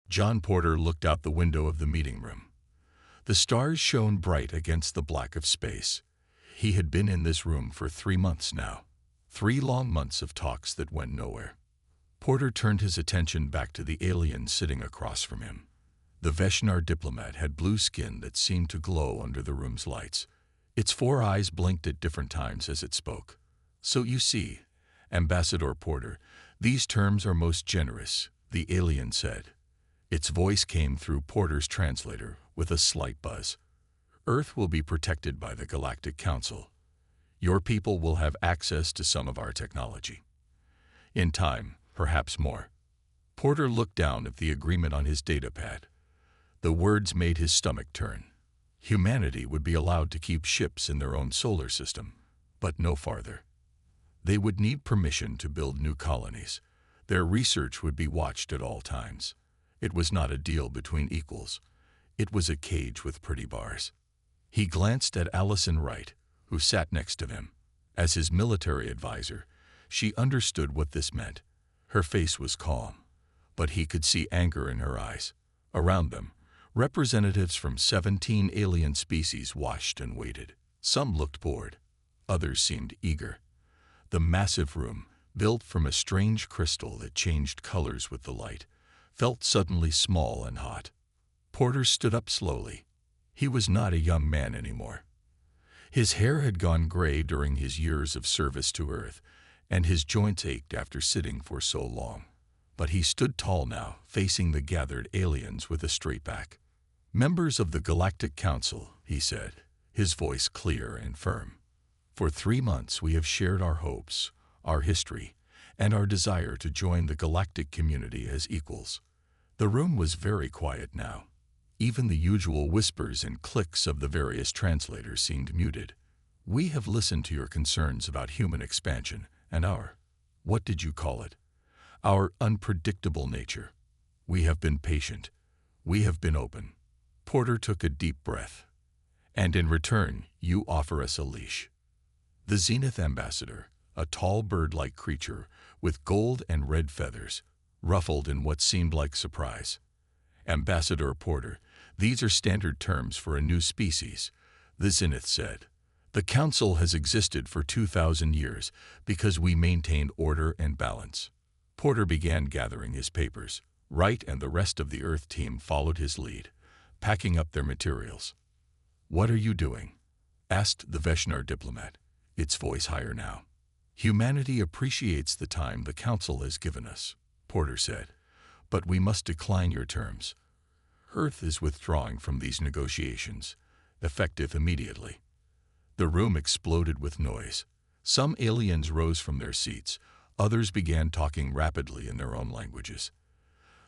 John Porter looked out the window of the meeting room. The stars shone bright against the black of space. He had been in this room for 3 months now. 3 long months of talks that went nowhere. Porter turned his attention back to the alien sitting across from him. The Veshnar diplomat had blue skin that seemed to glow under the room's lights. Its 4 eyes blinked at different times as it spoke. "So you see, Ambassador Porter, these terms are most generous," the alien said. Its voice came through Porter's translator with a slight buzz. "Earth will be protected by the Galactic Council. Your people will have access to some of our technology. In time, perhaps more." Porter looked down at the agreement on his datapad. The words made his stomach turn. Humanity would be allowed to keep ships in their own solar system, but no farther. They would need permission to build new colonies. Their research would be watched at all times. It was not a deal between equals. It was a cage with pretty bars. He glanced at Allison Wright, who sat next to him. As his military advisor, she understood what this meant. Her face was calm, but he could see anger in her eyes. Around them, representatives from 17 alien species watched and waited. Some looked bored. Others seemed eager. The massive room, built from a strange crystal that changed colors with the light, felt suddenly small and hot. Porter stood up slowly. He was not a young man anymore. His hair had gone gray during his years of service to Earth, and his joints ached after sitting for so long. But he stood tall now, facing the gathered aliens with a straight back. "Members of the Galactic Council," he said, his voice clear and firm. "For 3 months we have shared our hopes, our history, and our desire to join the galactic community as equals." The room was very quiet now. Even the usual whispers and clicks of the various translators seemed muted. "We have listened to your concerns about human expansion and our, what did you call it? Our unpredictable nature. We have been patient. We have been open." Porter took a deep breath. "And in return, you offer us a leash." The Zenith ambassador, a tall bird-like creature with gold and red feathers, ruffled in what seemed like surprise. "Ambassador Porter, these are standard terms for a new species," the Zenith said. "The Council has existed for 2,000 years because we maintained order and balance." Porter began gathering his papers. Wright and the rest of the Earth team followed his lead, packing up their materials. "What are you doing?" asked the Veshnar diplomat, its voice higher now. "Humanity appreciates the time the Council has given us," Porter said, "but we must decline your terms. Earth is withdrawing from these negotiations, effective immediately." The room exploded with noise. Some aliens rose from their seats. Others began talking rapidly in their own languages.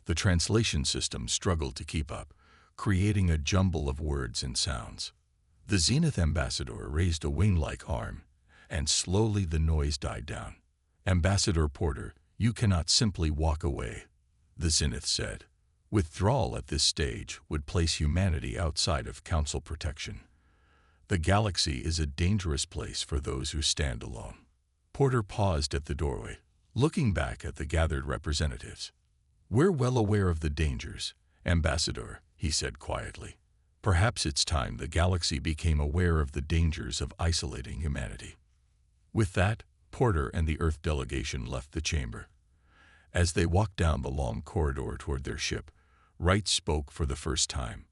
The translation system struggled to keep up, creating a jumble of words and sounds. The Zenith ambassador raised a wing-like arm, and slowly the noise died down. "Ambassador Porter, you cannot simply walk away," the Zenith said. "Withdrawal at this stage would place humanity outside of Council protection. The galaxy is a dangerous place for those who stand alone." Porter paused at the doorway, looking back at the gathered representatives. "We're well aware of the dangers, Ambassador," he said quietly. "Perhaps it's time the galaxy became aware of the dangers of isolating humanity." With that, Porter and the Earth delegation left the chamber. As they walked down the long corridor toward their ship, Wright spoke for the first time.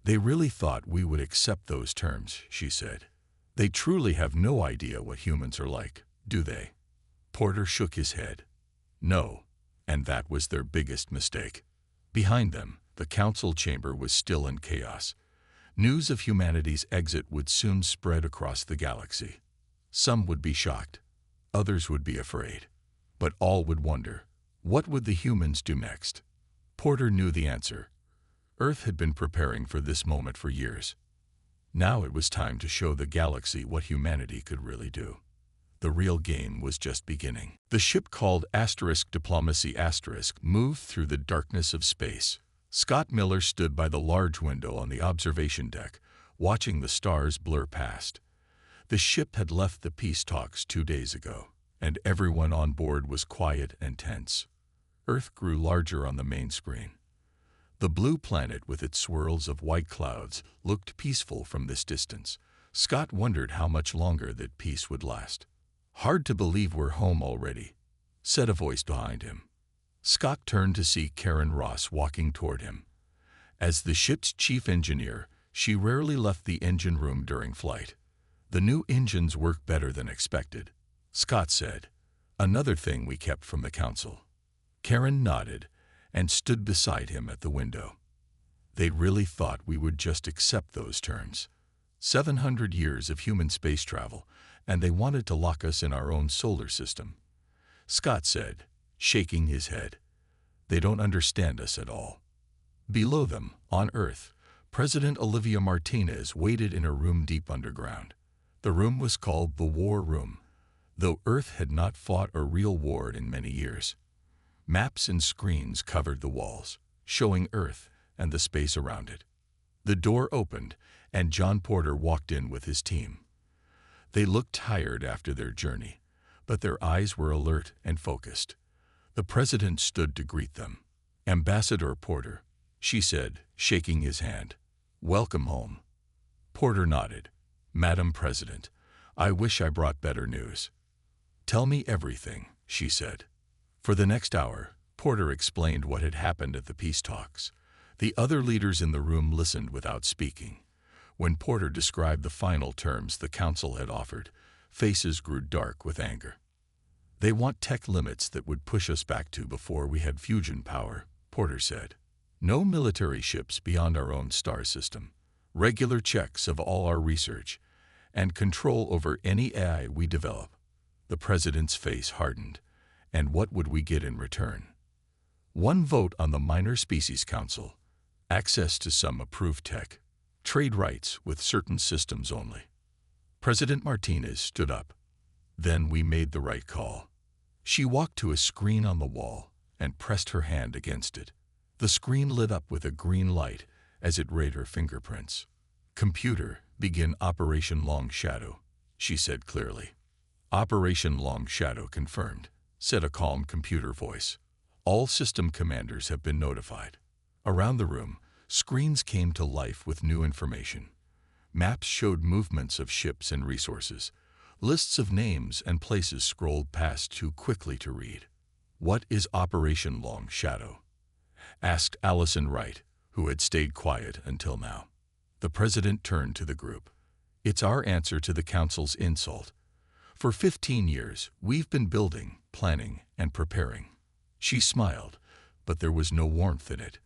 "They really thought we would accept those terms," she said. "They truly have no idea what humans are like, do they?" Porter shook his head. "No, and that was their biggest mistake." Behind them, the council chamber was still in chaos. News of humanity's exit would soon spread across the galaxy. Some would be shocked. Others would be afraid. But all would wonder, what would the humans do next? Porter knew the answer. Earth had been preparing for this moment for years. Now it was time to show the galaxy what humanity could really do. The real game was just beginning. The ship called Diplomacy moved through the darkness of space. Scott Miller stood by the large window on the observation deck, watching the stars blur past. The ship had left the peace talks 2 days ago, and everyone on board was quiet and tense. Earth grew larger on the main screen. The blue planet with its swirls of white clouds looked peaceful from this distance. Scott wondered how much longer that peace would last. "Hard to believe we're home already," said a voice behind him. Scott turned to see Karen Ross walking toward him. As the ship's chief engineer, she rarely left the engine room during flight. "The new engines work better than expected," Scott said. "Another thing we kept from the council." Karen nodded and stood beside him at the window. "They really thought we would just accept those terms. 700 years of human space travel, and they wanted to lock us in our own solar system," Scott said, shaking his head. "They don't understand us at all." Below them, on Earth, President Olivia Martinez waited in a room deep underground. The room was called the War Room, though Earth had not fought a real war in many years. Maps and screens covered the walls, showing Earth and the space around it. The door opened, and John Porter walked in with his team. They looked tired after their journey, but their eyes were alert and focused. The president stood to greet them. "Ambassador Porter," she said, shaking his hand. "Welcome home." Porter nodded. "Madam President, I wish I brought better news." "Tell me everything," she said. For the next hour, Porter explained what had happened at the peace talks. The other leaders in the room listened without speaking. When Porter described the final terms the council had offered, faces grew dark with anger. "They want tech limits that would push us back to before we had fusion power," Porter said. "No military ships beyond our own star system, regular checks of all our research, and control over any AI we develop." The president's face hardened. And what would we get in return? One vote on the Minor Species Council, access to some approved tech, trade rights with certain systems only. President Martinez stood up. "Then we made the right call." She walked to a screen on the wall and pressed her hand against it. The screen lit up with a green light as it read her fingerprints. "Computer, begin Operation Long Shadow," she said clearly. "Operation Long Shadow confirmed," said a calm computer voice. "All system commanders have been notified." Around the room, screens came to life with new information. Maps showed movements of ships and resources. Lists of names and places scrolled past too quickly to read. "What is Operation Long Shadow?" asked Allison Wright, who had stayed quiet until now. The president turned to the group. "It's our answer to the council's insult. For 15 years, we've been building, planning, and preparing." She smiled, but there was no warmth in it.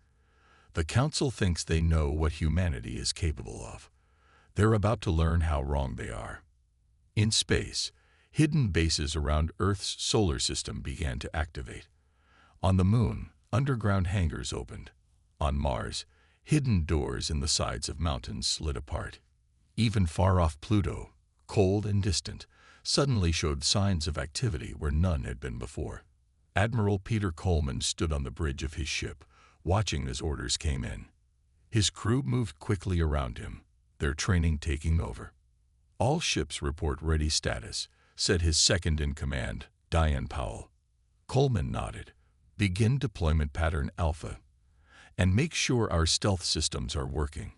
"The council thinks they know what humanity is capable of. They're about to learn how wrong they are." In space, hidden bases around Earth's solar system began to activate. On the Moon, underground hangars opened. On Mars, hidden doors in the sides of mountains slid apart. Even far-off Pluto, cold and distant, suddenly showed signs of activity where none had been before. Admiral Peter Coleman stood on the bridge of his ship, watching as orders came in. His crew moved quickly around him, their training taking over. "All ships report ready status," said his second-in-command, Diane Powell. Coleman nodded. "Begin deployment pattern Alpha. And make sure our stealth systems are working.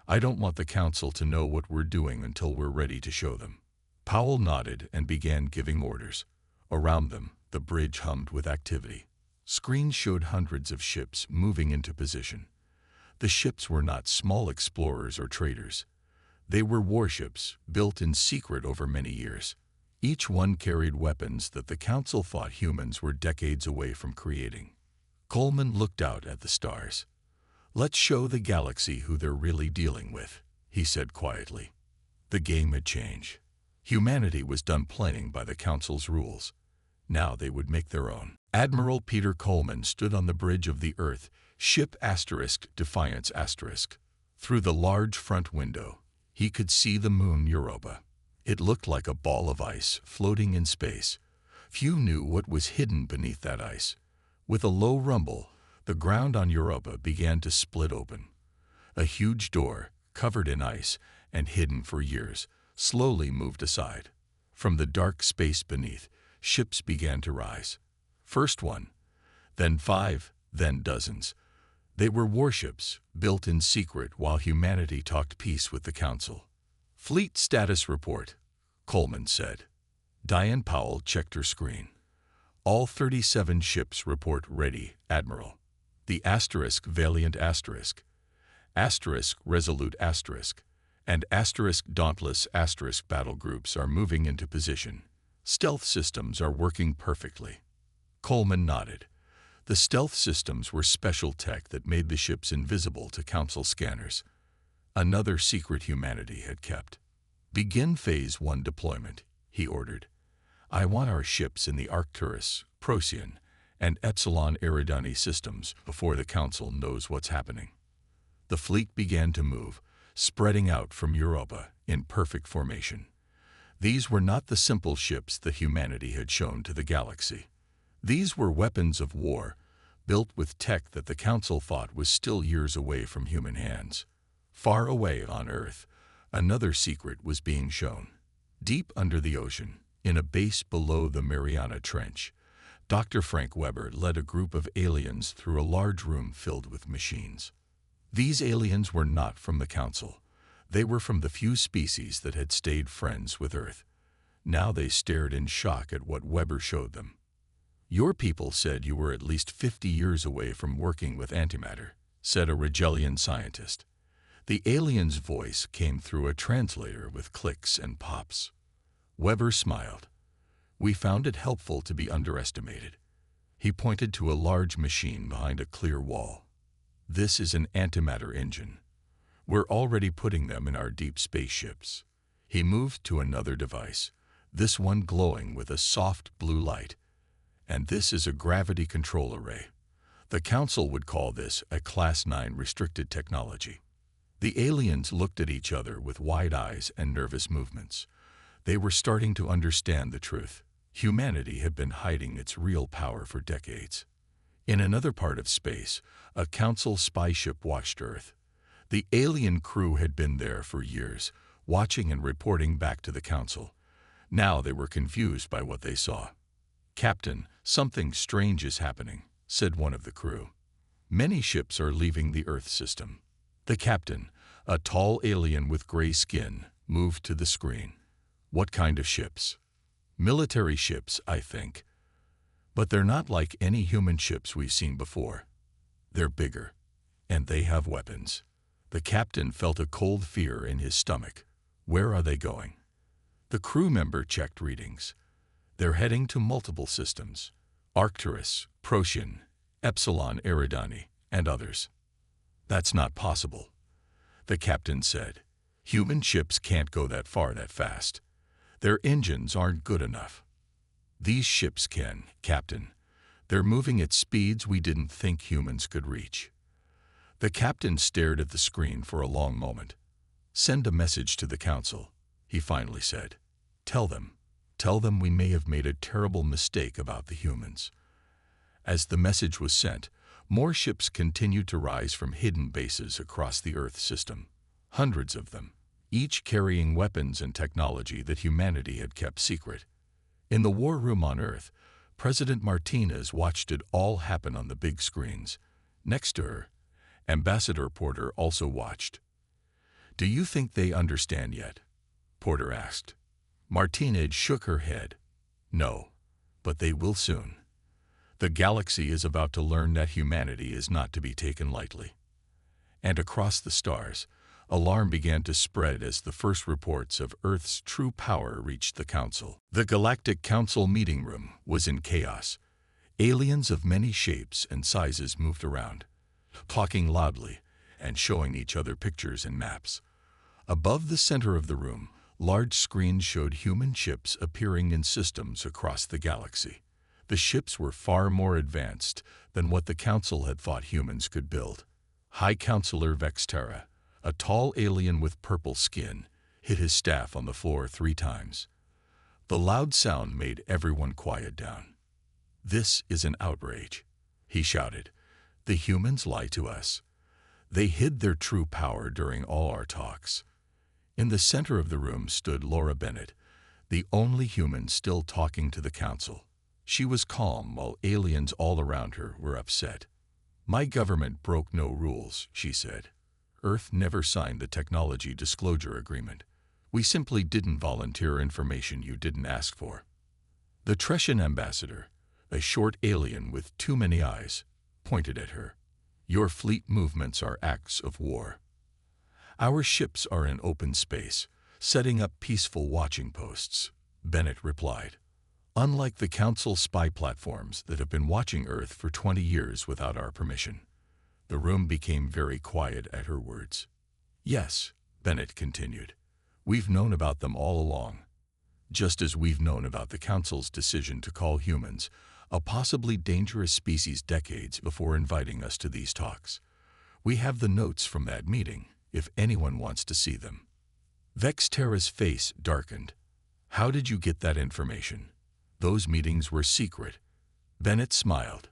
I don't want the council to know what we're doing until we're ready to show them." Powell nodded and began giving orders. Around them, the bridge hummed with activity. Screens showed hundreds of ships moving into position. The ships were not small explorers or traders. They were warships, built in secret over many years. Each one carried weapons that the council thought humans were decades away from creating. Coleman looked out at the stars. "Let's show the galaxy who they're really dealing with," he said quietly. The game had changed. Humanity was done playing by the council's rules. Now they would make their own. Admiral Peter Coleman stood on the bridge of the Earth, ship Defiance *. Through the large front window, he could see the moon Europa. It looked like a ball of ice floating in space. Few knew what was hidden beneath that ice. With a low rumble, the ground on Europa began to split open. A huge door, covered in ice and hidden for years, slowly moved aside. From the dark space beneath, ships began to rise. First one, then 5, then dozens. They were warships, built in secret while humanity talked peace with the Council. "Fleet status report," Coleman said. Diane Powell checked her screen. "All 37 ships report ready, Admiral. The Asterisk Valiant Asterisk, Asterisk Resolute Asterisk, and Asterisk Dauntless Asterisk battle groups are moving into position. Stealth systems are working perfectly." Coleman nodded. The stealth systems were special tech that made the ships invisible to Council scanners. Another secret humanity had kept. "Begin Phase 1 deployment," he ordered. "I want our ships in the Arcturus, Procyon, and Epsilon Eridani systems before the Council knows what's happening." The fleet began to move, spreading out from Europa in perfect formation. These were not the simple ships that humanity had shown to the galaxy. These were weapons of war, built with tech that the Council thought was still years away from human hands. Far away on Earth, another secret was being shown. Deep under the ocean, in a base below the Mariana Trench, Dr. Frank Weber led a group of aliens through a large room filled with machines. These aliens were not from the Council. They were from the few species that had stayed friends with Earth. Now they stared in shock at what Weber showed them. "Your people said you were at least 50 years away from working with antimatter," said a Rigelian scientist. The alien's voice came through a translator with clicks and pops. Weber smiled. "We found it helpful to be underestimated." He pointed to a large machine behind a clear wall. "This is an antimatter engine. We're already putting them in our deep spaceships." He moved to another device, this one glowing with a soft blue light. "And this is a gravity control array. The Council would call this a Class 9 restricted technology." The aliens looked at each other with wide eyes and nervous movements. They were starting to understand the truth. Humanity had been hiding its real power for decades. In another part of space, a Council spy ship watched Earth. The alien crew had been there for years, watching and reporting back to the Council. Now they were confused by what they saw. "Captain, something strange is happening," said one of the crew. "Many ships are leaving the Earth system." The captain, a tall alien with gray skin, moved to the screen. "What kind of ships?" "Military ships, I think. But they're not like any human ships we've seen before. They're bigger, and they have weapons." The captain felt a cold fear in his stomach. "Where are they going?" The crew member checked readings. "They're heading to multiple systems: Arcturus, Procyon, Epsilon Eridani, and others." "That's not possible," the captain said. "Human ships can't go that far that fast. Their engines aren't good enough." "These ships can, Captain. They're moving at speeds we didn't think humans could reach." The captain stared at the screen for a long moment. "Send a message to the Council," he finally said. Tell them we may have made a terrible mistake about the humans." As the message was sent, more ships continued to rise from hidden bases across the Earth system. Hundreds of them, each carrying weapons and technology that humanity had kept secret. In the war room on Earth, President Martinez watched it all happen on the big screens. Next to her, Ambassador Porter also watched. "Do you think they understand yet?" Porter asked. Martinez shook her head. "No, but they will soon. The galaxy is about to learn that humanity is not to be taken lightly." And across the stars, alarm began to spread as the first reports of Earth's true power reached the Council. The Galactic Council meeting room was in chaos. Aliens of many shapes and sizes moved around, talking loudly and showing each other pictures and maps. Above the center of the room, large screens showed human ships appearing in systems across the galaxy. The ships were far more advanced than what the Council had thought humans could build. High Counselor Vexterra, a tall alien with purple skin, hit his staff on the floor 3 times. The loud sound made everyone quiet down. "This is an outrage," he shouted. "The humans lie to us. They hid their true power during all our talks." In the center of the room stood Laura Bennett, the only human still talking to the Council. She was calm while aliens all around her were upset. My government broke no rules, she said. Earth never signed the Technology Disclosure Agreement. We simply didn't volunteer information you didn't ask for. The Tretian ambassador, a short alien with too many eyes, pointed at her. Your fleet movements are acts of war. Our ships are in open space, setting up peaceful watching posts, Bennett replied. Unlike the Council spy platforms that have been watching Earth for 20 years without our permission. The room became very quiet at her words. Yes, Bennett continued. We've known about them all along. Just as we've known about the Council's decision to call humans a possibly dangerous species decades before inviting us to these talks. We have the notes from that meeting, if anyone wants to see them. Vexterra's face darkened. How did you get that information? Those meetings were secret. Bennett smiled.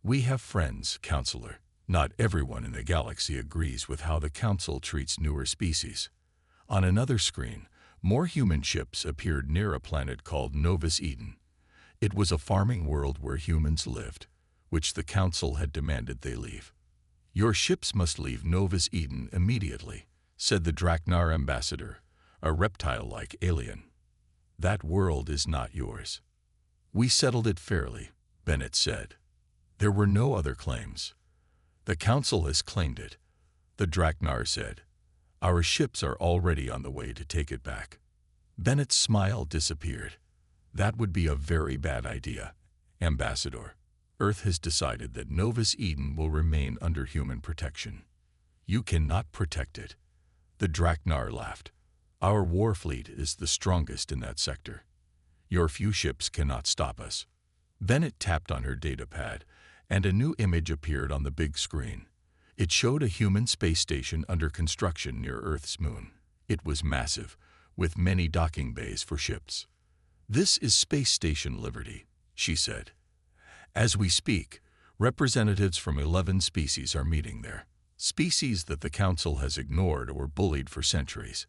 We have friends, Counselor. Not everyone in the galaxy agrees with how the Council treats newer species. On another screen, more human ships appeared near a planet called Novus Eden. It was a farming world where humans lived, which the Council had demanded they leave. Your ships must leave Novus Eden immediately, said the Draknar ambassador, a reptile-like alien. That world is not yours. We settled it fairly, Bennett said. There were no other claims. The Council has claimed it, the Draknar said. Our ships are already on the way to take it back. Bennett's smile disappeared. That would be a very bad idea, Ambassador. Earth has decided that Novus Eden will remain under human protection. You cannot protect it. The Draknar laughed. Our war fleet is the strongest in that sector. Your few ships cannot stop us. Bennett tapped on her datapad, and a new image appeared on the big screen. It showed a human space station under construction near Earth's moon. It was massive, with many docking bays for ships. This is Space Station Liberty, she said. As we speak, representatives from 11 species are meeting there. Species that the Council has ignored or bullied for centuries.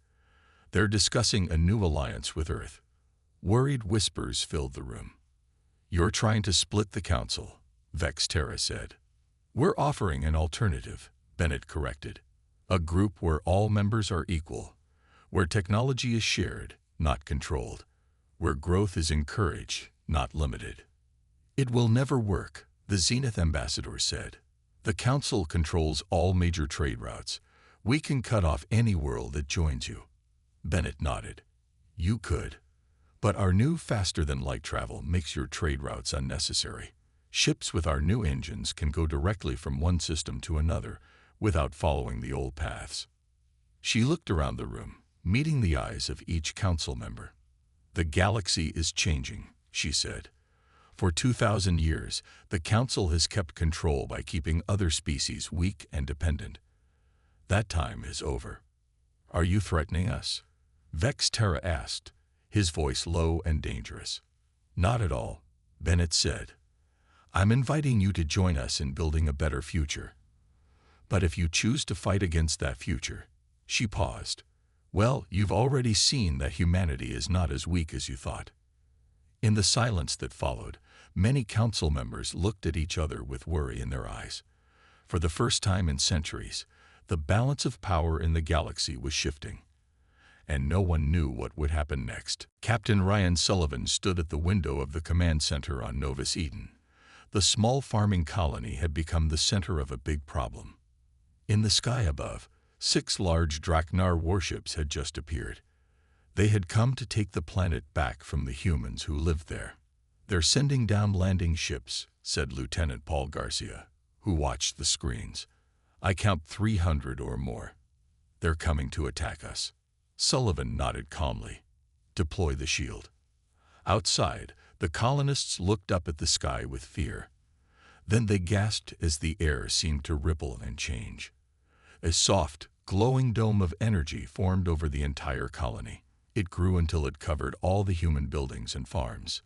They're discussing a new alliance with Earth. Worried whispers filled the room. You're trying to split the Council, Vexterra said. We're offering an alternative, Bennett corrected. A group where all members are equal, where technology is shared, not controlled, where growth is encouraged, not limited. It will never work, the Zenith ambassador said. The Council controls all major trade routes. We can cut off any world that joins you. Bennett nodded. You could. But our new faster-than-light travel makes your trade routes unnecessary. Ships with our new engines can go directly from one system to another without following the old paths. She looked around the room, meeting the eyes of each Council member. The galaxy is changing, she said. For 2,000 years, the Council has kept control by keeping other species weak and dependent. That time is over. Are you threatening us? Vexterra asked, his voice low and dangerous. Not at all, Bennett said. I'm inviting you to join us in building a better future. But if you choose to fight against that future, she paused. Well, you've already seen that humanity is not as weak as you thought. In the silence that followed, many Council members looked at each other with worry in their eyes. For the first time in centuries, the balance of power in the galaxy was shifting. And no one knew what would happen next. Captain Ryan Sullivan stood at the window of the command center on Novus Eden. The small farming colony had become the center of a big problem. In the sky above, 6 large Draknar warships had just appeared. They had come to take the planet back from the humans who lived there. They're sending down landing ships, said Lieutenant Paul Garcia, who watched the screens. I count 300 or more. They're coming to attack us. Sullivan nodded calmly. Deploy the shield. Outside, the colonists looked up at the sky with fear. Then they gasped as the air seemed to ripple and change. A soft, glowing dome of energy formed over the entire colony. It grew until it covered all the human buildings and farms.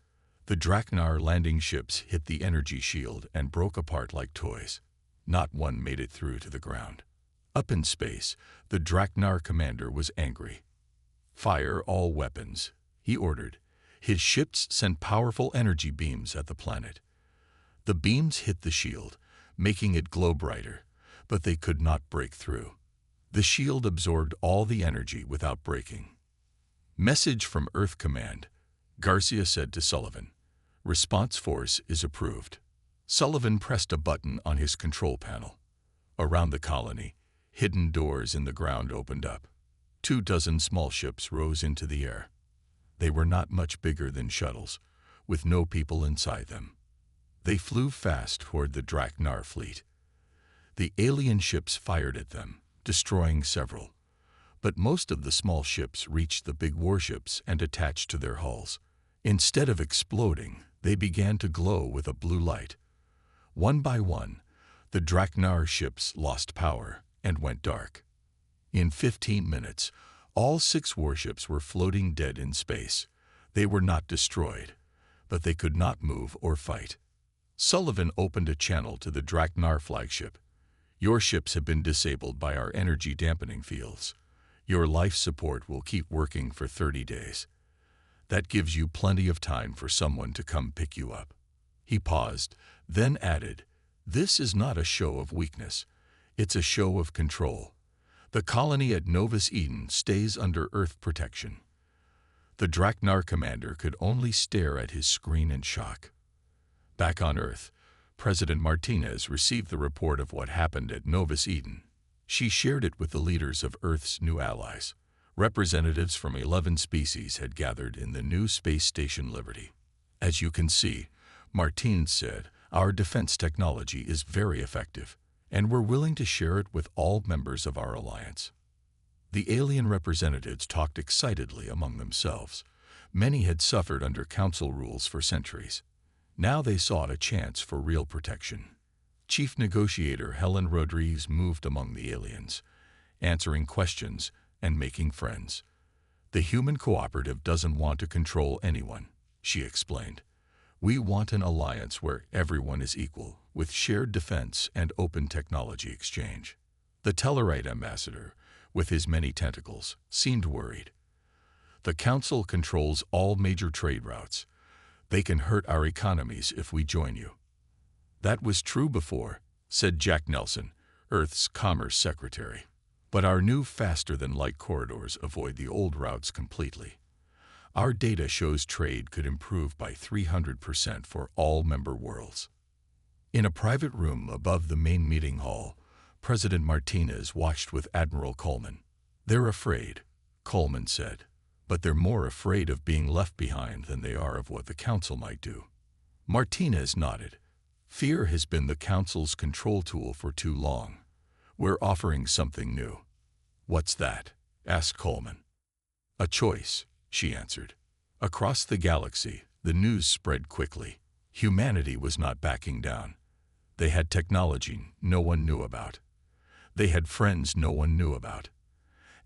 The Draknar landing ships hit the energy shield and broke apart like toys. Not one made it through to the ground. Up in space, the Draknar commander was angry. Fire all weapons, he ordered. His ships sent powerful energy beams at the planet. The beams hit the shield, making it glow brighter, but they could not break through. The shield absorbed all the energy without breaking. "Message from Earth Command," Garcia said to Sullivan. "Response force is approved." Sullivan pressed a button on his control panel. Around the colony, hidden doors in the ground opened up. 24 small ships rose into the air. They were not much bigger than shuttles, with no people inside them. They flew fast toward the Draknar fleet. The alien ships fired at them, destroying several. But most of the small ships reached the big warships and attached to their hulls. Instead of exploding, they began to glow with a blue light. One by one, the Draknar ships lost power and went dark. In 15 minutes, all 6 warships were floating dead in space. They were not destroyed, but they could not move or fight. Sullivan opened a channel to the Draknar flagship. "Your ships have been disabled by our energy dampening fields. Your life support will keep working for 30 days. That gives you plenty of time for someone to come pick you up." He paused, then added, "This is not a show of weakness. It's a show of control. The colony at Novus Eden stays under Earth protection." The Draknar commander could only stare at his screen in shock. Back on Earth, President Martinez received the report of what happened at Novus Eden. She shared it with the leaders of Earth's new allies. Representatives from 11 species had gathered in the new space station Liberty. "As you can see," Martinez said, "our defense technology is very effective, and we're willing to share it with all members of our alliance." The alien representatives talked excitedly among themselves. Many had suffered under council rules for centuries. Now they sought a chance for real protection. Chief Negotiator Helen Rodriguez moved among the aliens, answering questions and making friends. "The human cooperative doesn't want to control anyone," she explained. "We want an alliance where everyone is equal, with shared defense and open technology exchange." The Tellarite ambassador, with his many tentacles, seemed worried. "The Council controls all major trade routes. They can hurt our economies if we join you." "That was true before," said Jack Nelson, Earth's Commerce Secretary. "But our new faster-than-light corridors avoid the old routes completely. Our data shows trade could improve by 300% for all member worlds." In a private room above the main meeting hall, President Martinez watched with Admiral Coleman. "They're afraid," Coleman said, "but they're more afraid of being left behind than they are of what the Council might do." Martinez nodded. "Fear has been the Council's control tool for too long. We're offering something new." "What's that?" asked Coleman. "A choice," she answered. Across the galaxy, the news spread quickly. Humanity was not backing down. They had technology no one knew about. They had friends no one knew about.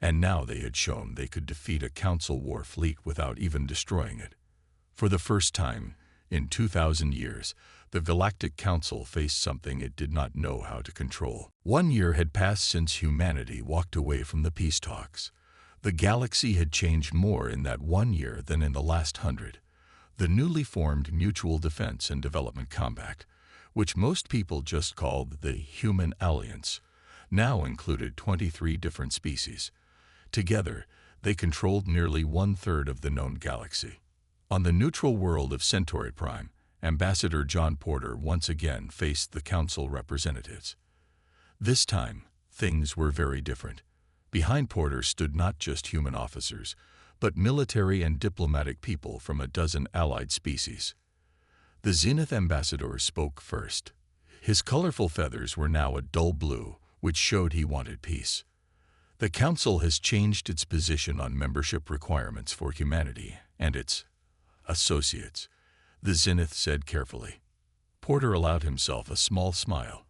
And now they had shown they could defeat a Council war fleet without even destroying it. For the first time in 2,000 years, the Galactic Council faced something it did not know how to control. 1 year had passed since humanity walked away from the peace talks. The galaxy had changed more in that 1 year than in the last 100. The newly formed Mutual Defense and Development Compact, which most people just called the Human Alliance, now included 23 different species. Together, they controlled nearly 1/3 of the known galaxy. On the neutral world of Centauri Prime, Ambassador John Porter once again faced the Council representatives. This time, things were very different. Behind Porter stood not just human officers, but military and diplomatic people from a dozen allied species. The Zenith ambassador spoke first. His colorful feathers were now a dull blue, which showed he wanted peace. "The Council has changed its position on membership requirements for humanity and its associates," the Zenith said carefully. Porter allowed himself a small smile.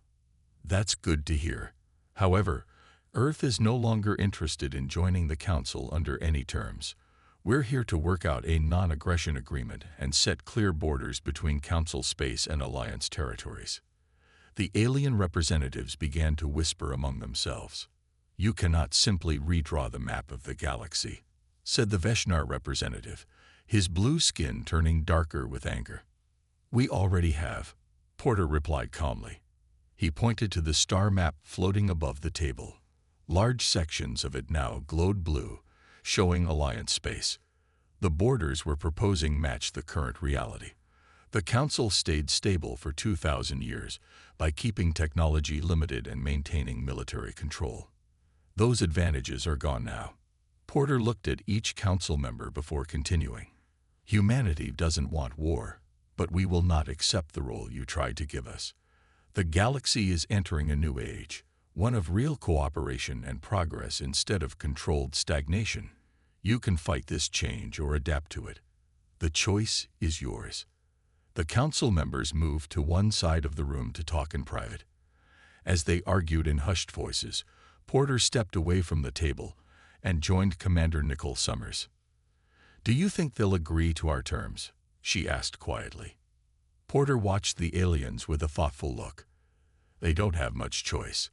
"That's good to hear. However, Earth is no longer interested in joining the Council under any terms. We're here to work out a non-aggression agreement and set clear borders between Council space and Alliance territories." The alien representatives began to whisper among themselves. "You cannot simply redraw the map of the galaxy," said the Veshnar representative, his blue skin turning darker with anger. "We already have," Porter replied calmly. He pointed to the star map floating above the table. Large sections of it now glowed blue, showing Alliance space. The borders we're proposing match the current reality. The Council stayed stable for 2,000 years by keeping technology limited and maintaining military control. Those advantages are gone now. Porter looked at each Council member before continuing. Humanity doesn't want war, but we will not accept the role you tried to give us. The galaxy is entering a new age, one of real cooperation and progress instead of controlled stagnation. You can fight this change or adapt to it. The choice is yours. The Council members moved to one side of the room to talk in private. As they argued in hushed voices, Porter stepped away from the table and joined Commander Nicole Summers. "Do you think they'll agree to our terms?" she asked quietly. Porter watched the aliens with a thoughtful look. They don't have much choice.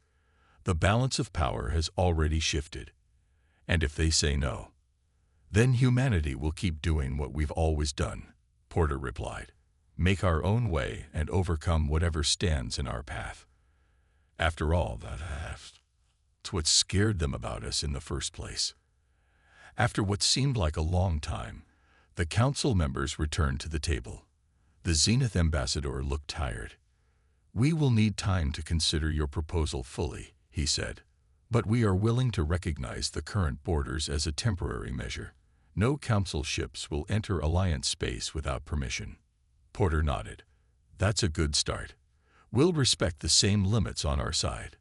The balance of power has already shifted. And if they say no, then humanity will keep doing what we've always done, Porter replied. Make our own way and overcome whatever stands in our path. After all, that's what scared them about us in the first place. After what seemed like a long time, the Council members returned to the table. The Zenith ambassador looked tired. "We will need time to consider your proposal fully," he said. "But we are willing to recognize the current borders as a temporary measure. No Council ships will enter Alliance space without permission." Porter nodded. "That's a good start. We'll respect the same limits on our side."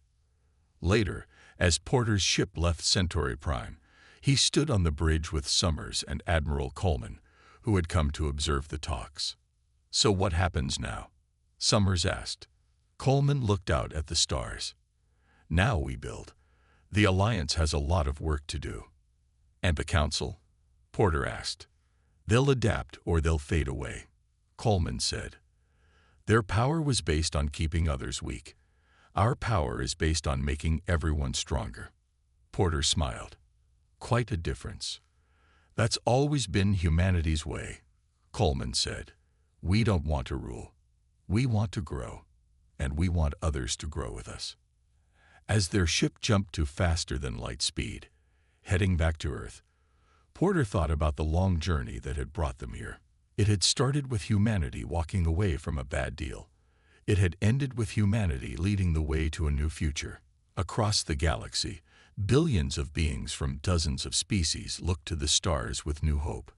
Later, as Porter's ship left Centauri Prime, he stood on the bridge with Summers and Admiral Coleman, who had come to observe the talks. "So what happens now?" Summers asked. Coleman looked out at the stars. "Now we build. The Alliance has a lot of work to do." "And the Council?" Porter asked. "They'll adapt or they'll fade away," Coleman said. "Their power was based on keeping others weak. Our power is based on making everyone stronger." Porter smiled. "Quite a difference." "That's always been humanity's way," Coleman said. "We don't want to rule. We want to grow, and we want others to grow with us." As their ship jumped to faster-than-light speed, heading back to Earth, Porter thought about the long journey that had brought them here. It had started with humanity walking away from a bad deal. It had ended with humanity leading the way to a new future. Across the galaxy, billions of beings from dozens of species looked to the stars with new hope.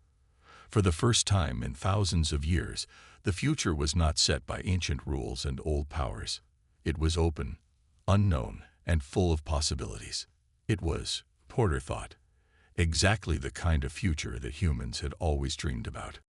For the first time in thousands of years, the future was not set by ancient rules and old powers. It was open, unknown, and full of possibilities. It was, Porter thought, exactly the kind of future that humans had always dreamed about.